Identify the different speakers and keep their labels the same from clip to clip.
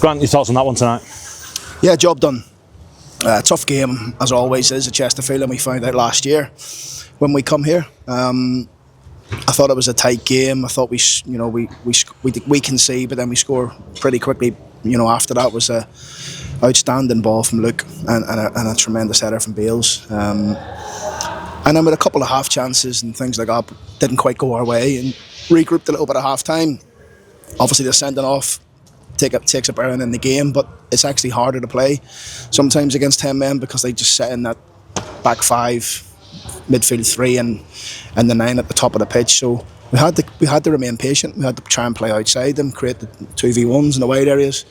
Speaker 1: Grant, your thoughts on that one tonight?
Speaker 2: Yeah, job done. Tough game as always is at Chesterfield, and we found out last year when we come here. I thought it was a tight game. I thought we concede, but then we score pretty quickly. After that was a outstanding ball from Luke and a tremendous header from Bales. And then with a couple of half chances and things like that, didn't quite go our way, and regrouped a little bit at half time. Obviously, the sending off takes a bearing in the game, but it's actually harder to play sometimes against 10 men because they just sit in that back five, midfield three, and the 9 at the top of the pitch. So we had to remain patient. We had to try and play outside them, create the 2v1s in the wide areas,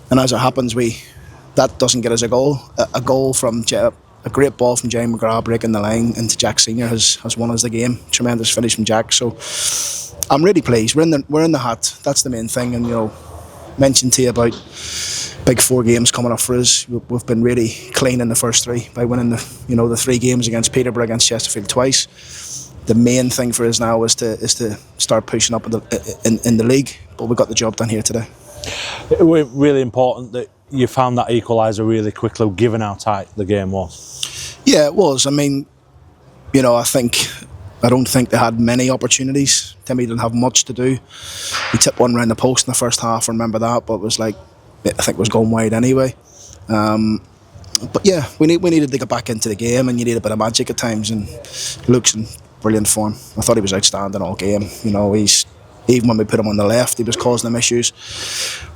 Speaker 2: and as it happens, that doesn't get us a goal. A goal from a great ball from Jamie McGrath breaking the line into Jack Senior has won us the game. Tremendous finish from Jack. So I'm really pleased. We're in the hat. That's the main thing. And mentioned to you about big 4 games coming up for us. We've been really clean in the first 3 by winning the 3 games against Peterborough, against Chesterfield twice. The main thing for us now is to start pushing up in the league. But we got the job done here today.
Speaker 1: It was really important that you found that equaliser really quickly, given how tight the game was. Yeah, it was. I mean, I don't think they had many opportunities. Timmy didn't have much to do. He tipped one round the post in the first half, I remember that, but it was I think it was going wide anyway. But yeah, we needed to get back into the game, and you need a bit of magic at times, and Luke's in brilliant form. I thought he was outstanding all game. Even when we put him on the left, he was causing them issues.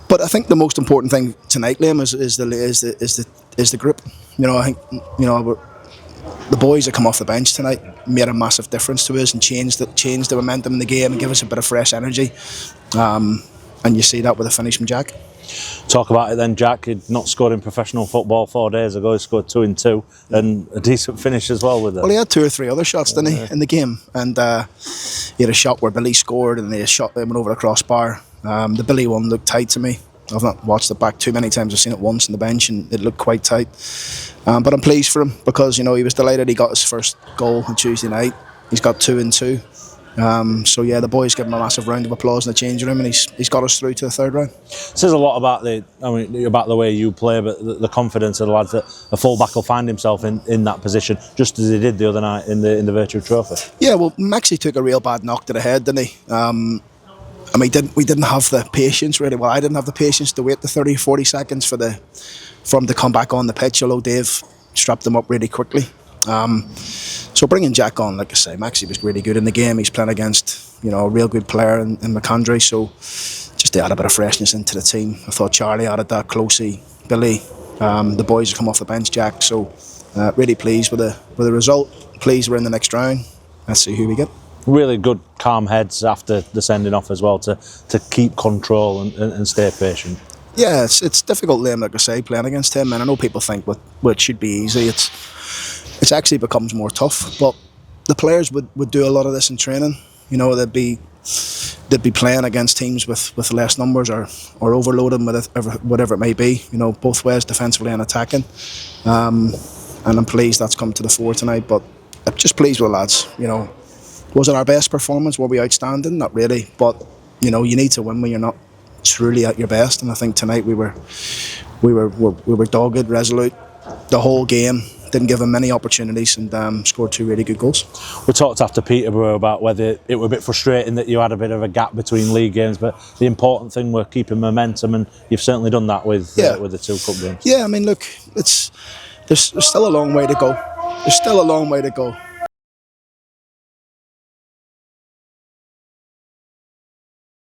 Speaker 1: But I think the most important thing tonight, Liam, is the group. I think the boys that come off the bench tonight made a massive difference to us and changed the momentum in the game and give us a bit of fresh energy. And you see that with a finish from Jack. Talk about it then, Jack. He'd not scored in professional football 4 days ago. He scored 2 in 2 and a decent finish as well with it.
Speaker 2: Well, he had 2 or 3 other shots, didn't he, in the game? And he had a shot where Billy scored, and he had a shot that went over the crossbar. The Billy one looked tight to me. I've not watched it back too many times. I've seen it once on the bench, and it looked quite tight. But I'm pleased for him because he was delighted he got his first goal on Tuesday night. He's got 2 in 2. So yeah, the boys give him a massive round of applause in the changing room, and he's got us through to the 3rd round.
Speaker 1: It says a lot about the way you play, but the confidence of the lads that a full-back will find himself in that position, just as he did the other night in the Virtue Trophy. Yeah, well, Maxie took a real bad knock to the head, didn't he?
Speaker 2: We didn't have the patience really. Well, I didn't have the patience to wait the 30-40 seconds for him to come back on the pitch, although Dave strapped him up really quickly. So bringing Jack on, like I say, Maxie was really good in the game. He's playing against a real good player in McCann, so just to add a bit of freshness into the team. I thought Charlie added that, Closey, Billy, the boys have come off the bench, Jack. So really pleased with the result. Pleased we're in the next round. Let's see who we get.
Speaker 1: Really good calm heads after the sending off as well to keep control and stay patient.
Speaker 2: Yeah, it's difficult, Liam, like I say, playing against him, and I know people think it should be easy. It's actually becomes more tough, but the players would do a lot of this in training. They'd be playing against teams with less numbers or overloading with whatever it may be. Both ways, defensively and attacking. And I'm pleased that's come to the fore tonight. But I'm just pleased with the lads. Was it our best performance? Were we outstanding? Not really. But you need to win when you're not truly at your best. And I think tonight we were dogged, resolute, the whole game. Didn't give them many opportunities, and scored 2 really good goals.
Speaker 1: We talked after Peterborough about whether it was a bit frustrating that you had a bit of a gap between league games, but the important thing was keeping momentum, and you've certainly done that with the 2 cup games.
Speaker 2: Yeah, I mean, look, there's still a long way to go. There's still a long way to go.